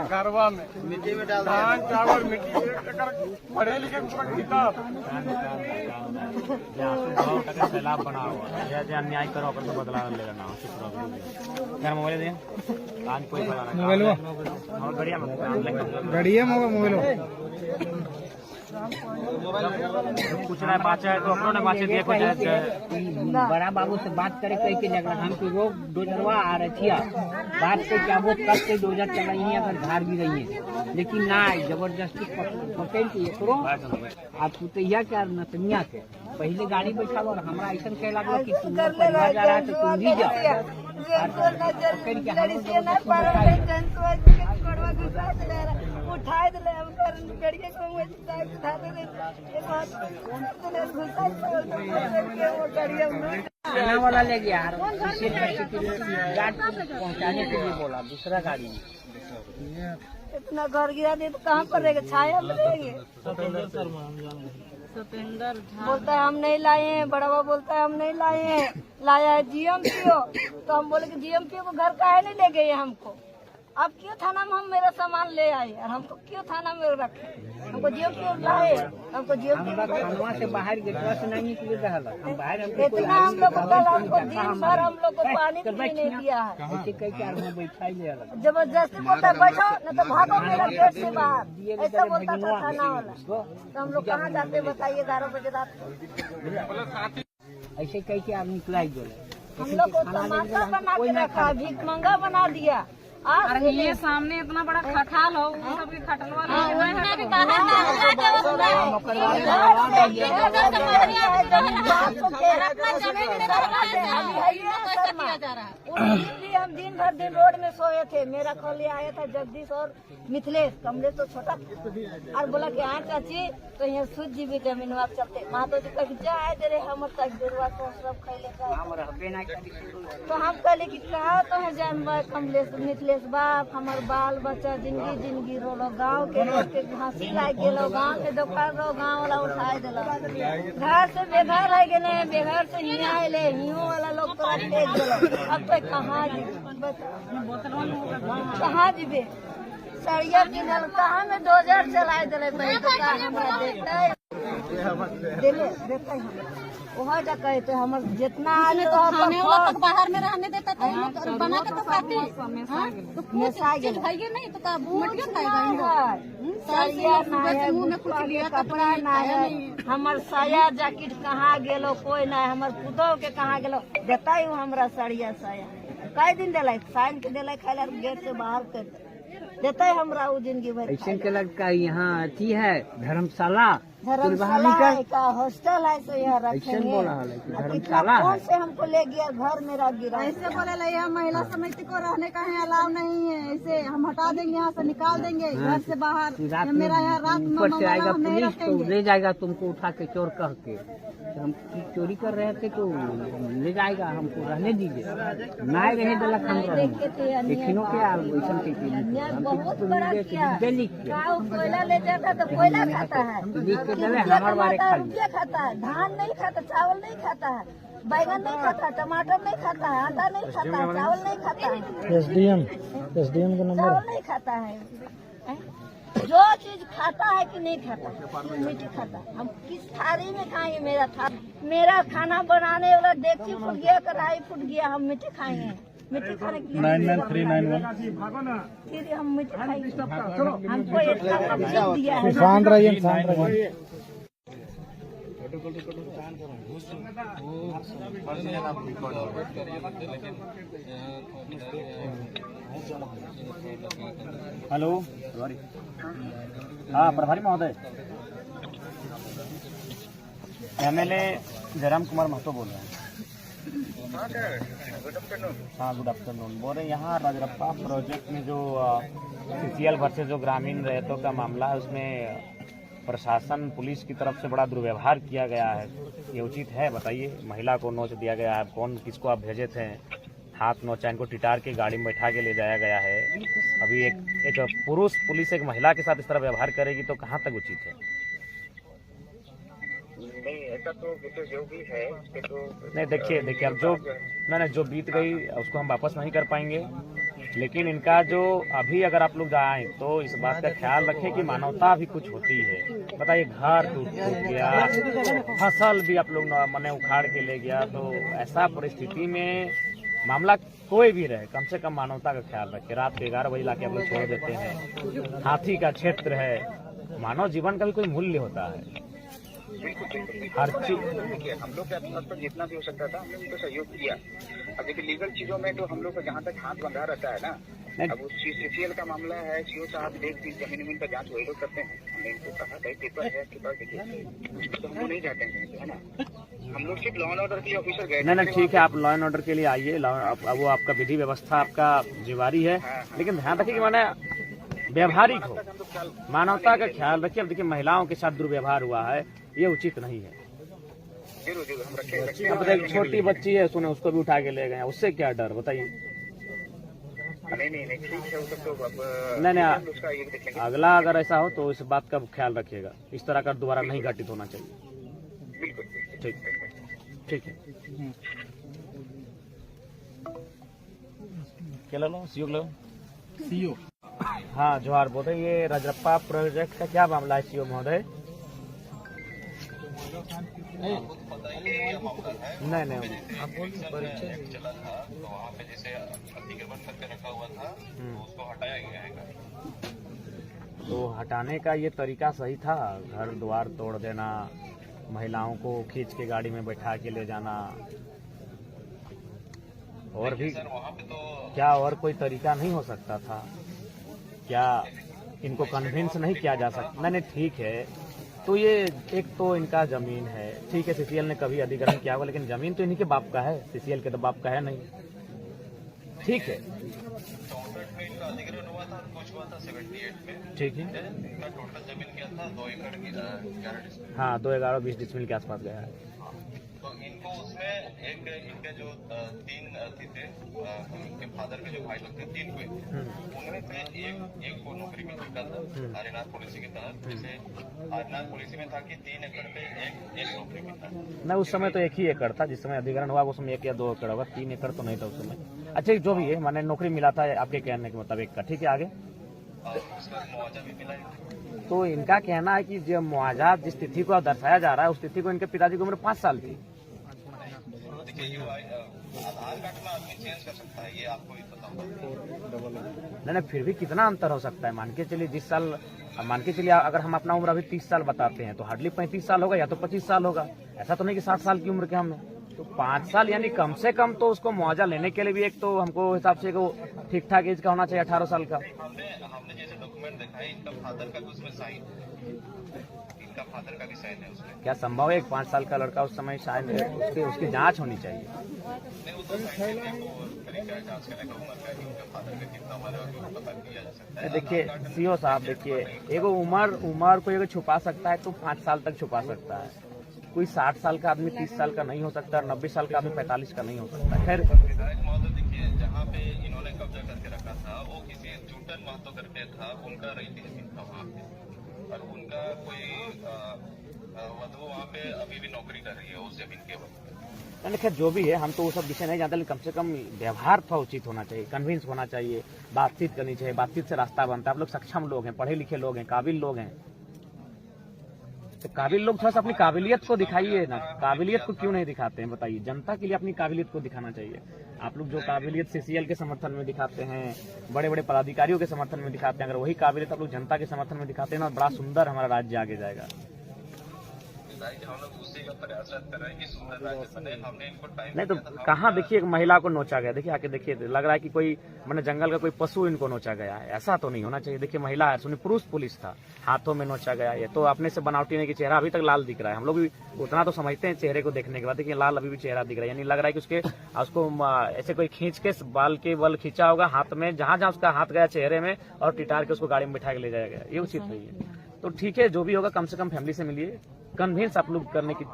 गरबा में मिट्टी में डाल धान चावल मिट्टी पढ़े लिखे किताब सैलाब बना हुआ जैसे अन्याय करो अपन तो बदला लेगा ना यार मोबाइल दे आज कोई मोबाइल और बढ़िया मोबाइल कुछ ना बाचा है तो अपनों ने बाचे दिए कुछ बड़ा बाबू से बात करे कहीं के लग रहा हम की रोग डोजरवा आ रही बात से क्या वो कब से डोजर चलाई है अगर धार भी रही है लेकिन ना जबरदस्ती पकड़ के करो आप पुतैया क्या नतनिया के पहले गाड़ी बैठा और हमारा ऐसा कह लगा कि तुम जा रहा है तो तुम भी जाओ उठाए दिले हम गड़िया को खाना वाला ले गया पहुँचाने के लिए बोला दूसरा गाड़ी इतना घर गिरा दे तो कहाँ पर रहेगा छाया में रहेंगे बोलता है हम नहीं लाए हैं बड़ावा बोलता है हम नहीं लाए हैं लाया है जीएमपीओ तो हम बोले कि जीएमपीओ को घर काहे नहीं ले गए हमको अब क्यों थाना में हम मेरा सामान ले आए और हमको क्यों थाना में रखे हमको जीएमपीओ लाए हमको जीएमपीओ से बाहर गेटवा से नहीं निकले रहा हम बाहर इतना हम लोग को कल हमको दिन भर हम लोग को पानी नहीं दिया है बैठा जबरदस्ती बोलता है बैठो न तो भागो मेरा गेट से बाहर ऐसा बोलता था थाना वाला तो हम लोग कहाँ जाते बताइए 11 बजे रात को ऐसे कह के आप निकला ही बोले हम लोग को टमाटर बना के रखा भीख मंगा बना दिया अरे ये सामने इतना बड़ा खटाल हो सब खटलवा हम दिन भर दिन रोड में सोए थे मेरा खोले आया था जगदीश और मिथिलेश कमलेश तो छोटा और बोला कि हाँ चाची तो यहाँ सूझ जी विटामिन आप चलते वहाँ तो जाए दे रहे हम तक देरवा को सब खैले तो हम कहले कि कहा तो है जानवर कमलेश मिथिलेश बाप हमार बाल बच्चा जिंदगी रोलो गाँव के लोग के घासी लाग गेलो गाँव के दुकान रो गाँव वाला उठाए दिलो घर से बेघर रह गए बेघर से हिया आए हियो वाला लोग तो फेंक दिलो अब तो कहाँ जीबे सड़िया पिनल कहाँ में डोजर चलाए दिले देखते वहाँ जा कहते हमारे जितना खाने वाला तक बाहर में रहने देता था बना के तो खाते नहीं तो मटिया खाएगा मुँह में कुछ लिया कपड़ा ना है हमार साया जैकेट कहाँ गेलो कोई ना है हमार पुतोह के कहाँ गेलो देता ही हमारा साड़िया साया कई दिन दिला साइन के दिला खाला गेट से बाहर कर देता है हमरा वो जिंदगी भर ऐसे के लगता यहाँ अथी है धर्मशाला का हॉस्टल है तो यहाँ रखेंगे धर्मशाला कौन से हमको ले गया घर मेरा गिरा ऐसे बोले यहाँ महिला समिति को रहने का है अलाव नहीं है ऐसे हम हटा देंगे यहाँ से निकाल देंगे घर से बाहर मेरा यहाँ रात ऊपर से आएगा पुलिस तो ले जाएगा तुमको उठा के चोर कह के हम चोरी कर रहे थे तो ले जाएगा हमको रहने दीजिए ना रहे दलक हम देखिनो के बहुत बड़ा कोयला ले जाता तो कोयला खाता है हमारे बारे रुपया खाता है धान नहीं खाता चावल नहीं खाता है बैगन नहीं खाता टमाटर नहीं खाता है आटा नहीं खाता है चावल नहीं खाता है एसडीएम का नंबर चावल नहीं खाता है जो चीज खाता है कि नहीं खाता मीठी खाता है हम किस थाली में खाएंगे मेरा खाना बनाने वाला डेगची फूट गया कढ़ाई फूट गया हम मीठी खाएंगे मीठी खाने के लिए 99391 फिर हम मीठी खाएंगे हमको इतना ऑप्शन दिया है शांत रहिए हेलो हाँ प्रभारी महोदय एमएलए जयराम कुमार महतो बोल रहे हैं हाँ गुड आफ्टरनून बोल रहे हैं यहाँ राजरप्पा प्रोजेक्ट में जो सीसीएल वर्सेस जो ग्रामीण रैयतों का मामला है उसमें प्रशासन पुलिस की तरफ से बड़ा दुर्व्यवहार किया गया है ये उचित है बताइए महिला को नोच दिया गया है कौन किसको आप भेजे थे हाथ नोचा इनको टिटार के गाड़ी में बैठा के ले जाया गया है अभी एक पुरुष पुलिस एक महिला के साथ इस तरह व्यवहार करेगी तो कहाँ तक उचित है नहीं ऐसा तो जो भी है तो नहीं देखिए अब जो बीत गई उसको हम वापस नहीं कर पाएंगे लेकिन इनका जो अभी अगर आप लोग जाएं तो इस बात का ख्याल रखें कि मानवता भी कुछ होती है। बताइए, घर टूट गया, फसल भी आप लोग मने उखाड़ के ले गया, तो ऐसा परिस्थिति में मामला कोई भी रहे, कम से कम मानवता का ख्याल रखे। रात के 11 बजे लाके आप लोग छोड़ देते हैं, हाथी का क्षेत्र है, मानव जीवन का भी कोई मूल्य होता है। हर चीज देखिए, हम लोग के स्तर पर जितना भी हो सकता था हमने उनको सहयोग किया। अब देखिए, लीगल चीजों में तो हम लोग का जहाँ तक हाथ बंधा रहता है ना, अब उस सीसीएल का मामला है, सीओ साहब देख जमीन का जांच वही लोग करते हैं। हमने इनको कहा कई पेपर है आपके पास, देखिए तो हम लोग नहीं जाते हैं, है ना। हम लोग सिर्फ लॉ एंड ऑर्डर के लिए ऑफिसर गए। नहीं, ठीक है, आप लॉ एंड ऑर्डर के लिए आइए, वो आपका विधि व्यवस्था आपका जिम्मेवारी है, लेकिन ध्यान रखिए कि माने व्यवहारिक हो, मानवता का ख्याल रखिए। अब देखिए, महिलाओं के साथ दुर्व्यवहार हुआ है, ये उचित नहीं है। अब एक छोटी बच्ची है, सुने उसको भी उठा के ले गए, उससे क्या डर बताइए। नहीं, ठीक है, उसको तो नहीं, अगला अगर ऐसा हो तो इस बात का ख्याल रखिएगा, इस तरह का दोबारा नहीं घटित होना चाहिए। ठीक है। क्या लो सीओ। हाँ, जोहार बोल रहे, ये रजरप्पा प्रोजेक्ट का क्या मामला है सीओ महोदय? नहीं, आप चला था तो वहाँ पे जैसे अतिक्रमण करके रखा हुआ था, तो उसको हटाया गया है। तो हटाने का ये तरीका सही था? घर द्वार तोड़ देना, महिलाओं को खींच के गाड़ी में बैठा के ले जाना, और भी सर वहाँ पे तो क्या और कोई तरीका नहीं हो सकता था? क्या इनको कन्विंस नहीं किया जा सकता? नहीं, ठीक है, तो ये एक तो इनका जमीन है, ठीक है, सीसीएल ने कभी अधिग्रहण किया होगा, लेकिन जमीन तो इन्हीं के बाप का है, सीसीएल के तो बाप का है नहीं। ठीक है, 64 में इनका अधिग्रहण हुआ था, कुछ हुआ था 78 में। ठीक है, इनका टोटल जमीन क्या था, 2 एकड़ की 11 डिस्ट्रिक्ट। हाँ, 2-11-20 डिसमिल के आसपास गया है। तो इनको उसमें एक इनके जो 3 थे, इनके फादर के जो भाई लोग थे, 3 कोई, उनमें से एक को नौकरी मिल चुका था आर्यनाथ पॉलिसी के तहत। जैसे आर्यनाथ पॉलिसी में था कि 3 एकड़ पे एक नौकरी मिलता है। नहीं, उस समय तो 1 ही एकड़ था, जिस समय अधिग्रहण हुआ उस समय 1 या 2 एकड़ होगा, 3 एकड़ तो नहीं था उस समय। अच्छा, जो भी है, मैंने नौकरी मिला था आपके कहने के मुताबिक का, ठीक है, आगे उसका मुआवजा भी मिला है। तो इनका कहना है कि जो मुआवजा जिस तिथि को दर्शाया जा रहा है, उस तिथि को इनके पिताजी की उम्र 5 साल थी। देखिए, आधार कार्ड में आदमी चेंज कर सकता है, ये आपको ही पता होगा। नहीं, फिर भी कितना अंतर हो सकता है? मान के चलिए मान के चलिए अगर हम अपना उम्र अभी 30 साल बताते हैं, तो हार्डली 35 साल होगा या तो 25 साल होगा। ऐसा तो नहीं कि 60 साल की उम्र के हम हैं। तो 5 साल यानी कम से कम तो उसको मुआवजा लेने के लिए भी एक तो हमको हिसाब से ठीक ठाक एज का होना चाहिए, 18 साल का। हमने जैसे डॉक्यूमेंट देखा है, इनका फादर का भी उसमें साइन है, इनका फादर का भी साइन है उसमें। क्या संभव है 5 साल का लड़का उस समय शायद उसकी जांच होनी चाहिए? नहीं, उसका साइन तरीका जांच करने का उम्र का, इनका फादर का कितना उम्र है पता किया जा सकता है। देखिए सीओ साहब, देखिए, एगो उम्र को एगो छुपा सकता है तो 5 साल तक छुपा सकता है। कोई 60 साल का आदमी 30 साल का नहीं हो सकता, 90 साल का आदमी 45 का नहीं हो सकता। खैर, विधायक महोदय, देखिए, जहाँ पे इन्होंने कब्जा करके रखा था वो किसी चूटन महतो करके था, उनका रईती जमीन था वहाँ पे, और उनका कोई वधु वहाँ पे अभी भी नौकरी कर रही है उस जमीन के वक्त। खैर जो भी है, हम तो वो सब विषय नहीं जानते, लेकिन कम से कम व्यवहार थोड़ा उचित होना चाहिए, कन्विंस होना चाहिए, बातचीत करनी चाहिए। बातचीत से रास्ता बनता है। आप लोग सक्षम लोग हैं, पढ़े लिखे लोग हैं, काबिल लोग हैं, तो काबिल लोग थोड़ा सा अपनी काबिलियत को दिखाइए ना। काबिलियत को क्यों नहीं दिखाते हैं बताइए? जनता के लिए अपनी काबिलियत को दिखाना चाहिए। आप लोग जो काबिलियत सीसीएल के समर्थन में दिखाते हैं, बड़े बड़े पदाधिकारियों के समर्थन में दिखाते हैं, अगर वही काबिलियत आप लोग जनता के समर्थन में दिखाते हैं ना, बड़ा सुंदर हमारा राज्य आगे जाएगा। हम लोग उसी का प्रयासरत कर रहे हैं कि सुंदर राज्य बने। हमने इनको टाइम नहीं तो कहाँ देखिए एक महिला को नोचा गया, देखिए आके देखिए, लग रहा है कि कोई मैंने जंगल का कोई पशु इनको नोचा गया है। ऐसा तो नहीं होना चाहिए। देखिए महिला है, सुनिए, पुरुष पुलिस था, हाथों में नोचा गया। ये तो अपने से बनावटी नहीं कि चेहरा अभी तक लाल दिख रहा है। हम लोग भी उतना तो समझते हैं चेहरे को देखने के बाद, देखिए लाल अभी भी चेहरा दिख रहा है, यानी लग रहा है कि उसको ऐसे कोई खींच के बाल के बल खींचा होगा हाथ में, जहां जहां उसका हाथ गया चेहरे में, और टिटार के उसको गाड़ी में बिठा के ले जाया गया। ये उचित नहीं है। तो ठीक है, जो भी होगा कम से कम फैमिली से मिलिए, कन्विंस आप लोग करने की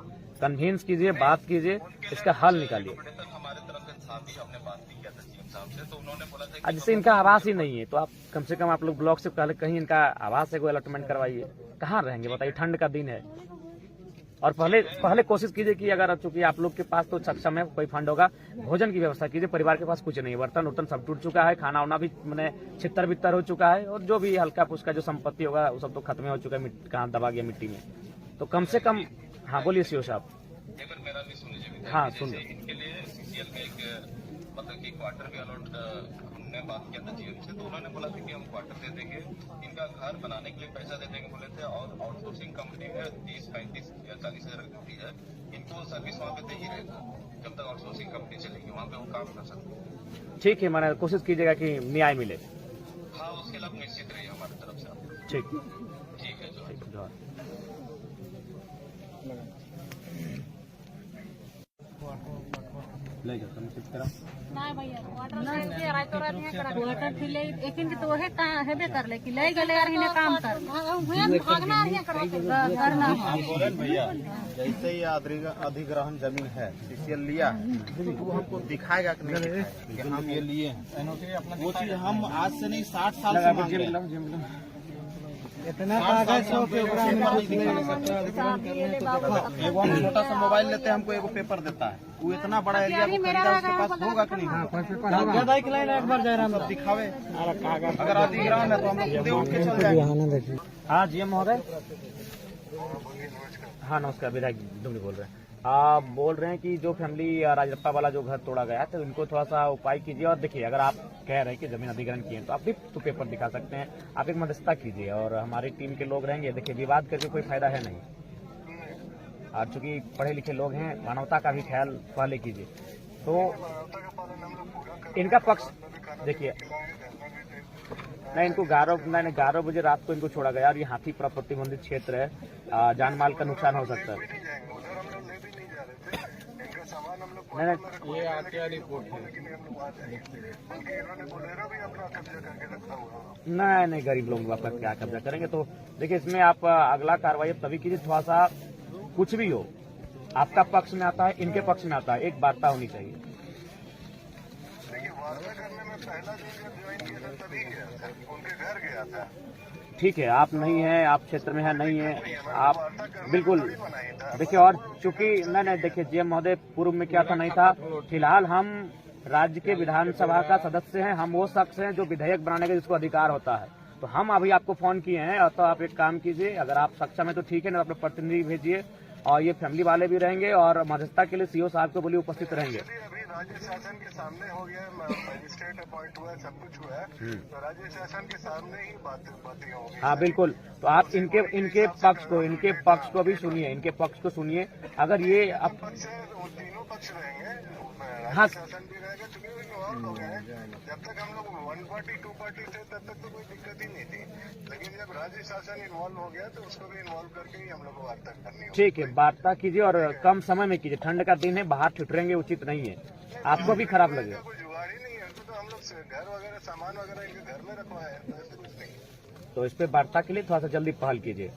कन्विंस कीजिए, बात कीजिए, इसका हल निकालिए। हमारे तरफ से था भी, हमने बात भी किया था सीएम साहब से, तो उन्होंने बोला था आज जैसे इनका आवास ही नहीं है, तो आप कम से कम आप लोग ब्लॉक से पहले कहीं इनका आवास से कोई अलॉटमेंट करवाइए। कहाँ रहेंगे बताइए? ठंड का दिन है, और पहले कोशिश कीजिए कि अगर चूंकि आप लोग के पास तो सक्षम है, कोई फंड होगा, भोजन की व्यवस्था कीजिए। परिवार के पास कुछ नहीं, बर्तन उर्तन सब टूट चुका है, खाना वाना भी मैंने छितर बितर हो चुका है, और जो भी हल्का फुल्का जो संपत्ति होगा वो सब तो खत्म हो चुका है, कहाँ दबा गया मिट्टी में। तो कम से कम, हाँ बोलिए सीओ साहब। मेरा भी सुन लीजिए। हाँ सुन। इनके लिए सीसीएल में एक मतलब कि क्वार्टर भी अलॉट हमने बात किया था जीएम से, तो उन्होंने बोला था कि हम क्वार्टर दे देंगे, इनका घर बनाने के लिए पैसा दे देंगे बोले थे, और आउटसोर्सिंग कंपनी में 30, 35 या 40 हजार ड्यूटी है, इनको सर्विस वहाँ पे दे ही रहेगा जब तक आउटसोर्सिंग कंपनी चलेगी, वहाँ पे वो काम कर सकते हैं। ठीक है, मैंने कोशिश कीजिएगा कि न्याय मिले। हाँ, उसके लिए आप निश्चित रहिए हमारी तरफ से। ठीक है जो नहीं भैया वाटर फिले लेकिन तो वही हेबे कर ले कि ले गले यार इन्हें काम कर भागना है करना भैया जैसे ही अधिग्रहण जमीन है सीसीएल लिया है तो हमको दिखाएगा कि नहीं दिखाएगा कि हम ये लिए हैं। वो चीज हम आज से नहीं 60 साल से मांग रहे हैं। इतना कागज हो के एगो हम छोटा सा मोबाइल लेते हैं, हमको एगो पेपर देता है, वो इतना बड़ा एरिया को खरीदा, उसके पास होगा कि नहीं, एक बार जयराम दिखावे। अगर अधिग्रहण है तो हम लोग खुद उठ के चल जाएंगे। हाँ जीएम महोदय। हाँ नमस्कार, विधायक डुमरी बोल रहे हैं। आप बोल रहे हैं कि जो फैमिली राजरप्पा वाला जो घर तोड़ा गया तो इनको थोड़ा सा उपाय कीजिए। और देखिए, अगर आप कह रहे हैं कि जमीन अधिग्रहण किए हैं तो आप भी तो पेपर दिखा सकते हैं, आप एक मध्यस्थता कीजिए और हमारी टीम के लोग रहेंगे। देखिए, विवाद करके कोई फायदा है नहीं, और चूंकि पढ़े लिखे लोग हैं, मानवता का भी ख्याल पहले कीजिए। तो इनका पक्ष देखिए, नहीं इनको 11 बजे रात को इनको छोड़ा गया, और ये हाथी प्रतिबंधित क्षेत्र है, जान माल का नुकसान हो सकता है। नहीं, ये आरटीआई रिपोर्ट है। नहीं, गरीब लोग वापस क्या कब्जा करेंगे। तो देखिए, इसमें आप अगला कार्रवाई तभी कीजिए, थोड़ा सा कुछ भी हो, आपका पक्ष में आता है, इनके पक्ष में आता है, एक वार्ता होनी चाहिए। ठीक है, आप नहीं है, आप क्षेत्र में है नहीं है, आप बिल्कुल देखिए। और चूंकि नहीं देखिए जीएम महोदय, पूर्व में क्या था नहीं था, फिलहाल हम राज्य के विधानसभा का सदस्य हैं, हम वो शख्स हैं जो विधेयक बनाने का जिसको अधिकार होता है। तो हम अभी आपको फोन किए हैं, और तो आप एक काम कीजिए, अगर आप सक्षम है तो ठीक है, ना अपने प्रतिनिधि भेजिए, और ये फैमिली वाले भी रहेंगे, और मध्यस्थता के लिए सीओ साहब को बोलिए उपस्थित रहेंगे। राज्य शासन के सामने हो गया, मजिस्ट्रेट अपॉइंट हुआ, सब कुछ हुआ है, तो राज्य शासन के सामने ही बातें होंगी। हाँ बिल्कुल, तो आप इनके पक्ष को भी सुनिए, इनके पक्ष को सुनिए। अगर ये अब तीनों पक्ष रहेंगे, हाँ राज्य शासन भी रहेगा, चूंकि इन्वॉल्व हो गए। जब तक हम लोग 1 पार्टी 2 पार्टी थे तब तक तो कोई दिक्कत ही नहीं थी, लेकिन जब राज्य शासन इन्वॉल्व हो गया तो उसको भी इन्वॉल्व करके ही हम लोग को वार्ता करनी होगी। ठीक है, वार्ता कीजिए, और कम समय में कीजिए, ठंड का दिन है, बाहर ठिठुरेंगे उचित नहीं है, आपको भी खराब लगेगा। कोई जुगाड़ ही नहीं है, तो हम लोग घर वगैरह सामान वगैरह इनके घर में रखवाए हैं, तो ऐसे कुछ नहीं। तो इस पे वार्ता के लिए थोड़ा सा जल्दी पहल कीजिए।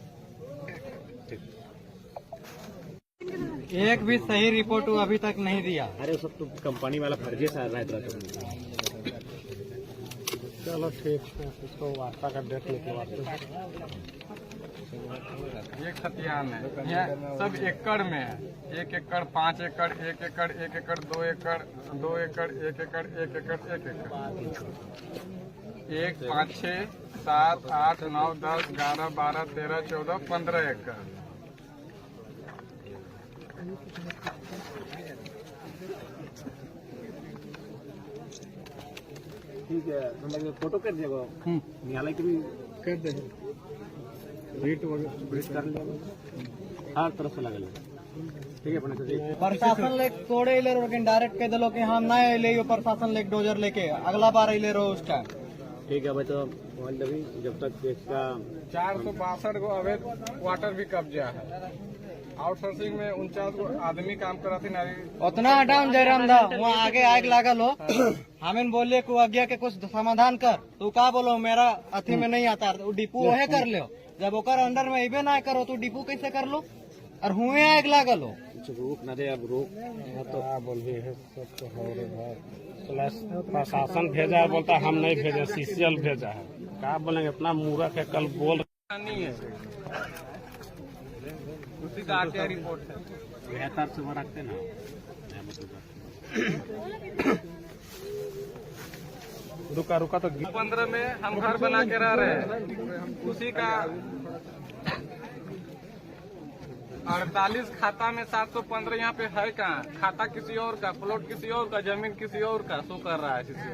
एक भी सही रिपोर्ट वो अभी तक नहीं दिया। अरे सब तो कंपनी वाला फर्जी सा रहता है। चलो ठीक है, इसको वार्ता का डेट लेके वार्ता। ये खतियान है, ये सब एकड़ में है, 1 एकड़, 5 एकड़, 1 एकड़, 1 एकड़, 2 एकड़, 2 एकड़, 1 एकड़, 1 एकड़, 1 एकड़, 1, 5, 6, 7, 8, 9, 10, 11, 12, 13, 14, 15 एकड़। ठीक है, मतलब फोटो कर देगा, न्यायालय की भी कर देंगे, ब्रीट कर लेगा, हर तरफ से लगा ठीक है। अपने प्रशासन लेक तोड़े ले रो, डायरेक्ट कह दिलो कि हम ना ले प्रशासन लेक डोजर लेके अगला बार ले रो उस टाइम। ठीक है भाई, तो मोबाइल दबी जब तक इसका 462 गो अवैध वाटर भी कब्जा है। आउटसोर्सिंग में 49 गो आदमी काम कराती नारी। उतना हटाओ जयराम दा, वहाँ आगे आग लागल हो, हमें बोलिए को आज्ञा के कुछ समाधान कर, तू का बोलो मेरा अथी में नहीं आता, तो डिपू वहे कर लो, जब ओकर अंडर में इबे ना करो तो डिपू कैसे कर लो, और हुए आग लागल हो। रोक न दे, अब रोक तो बोलिए सब तो हो रे भाई। प्रशासन भेजा है, बोलता हम नहीं भेजे, सीसीएल भेजा है, क्या बोलेंगे, अपना मूर्ख है, कल बोल नहीं है उसी का आरटीआई रिपोर्ट है। बेहतर से वो रखते ना 15 में हम घर बना के रह रहे हैं, उसी का 48 खाता में 715 यहाँ पे है कहाँ? खाता किसी और का, प्लॉट किसी और का, जमीन किसी और का शो कर रहा है किसी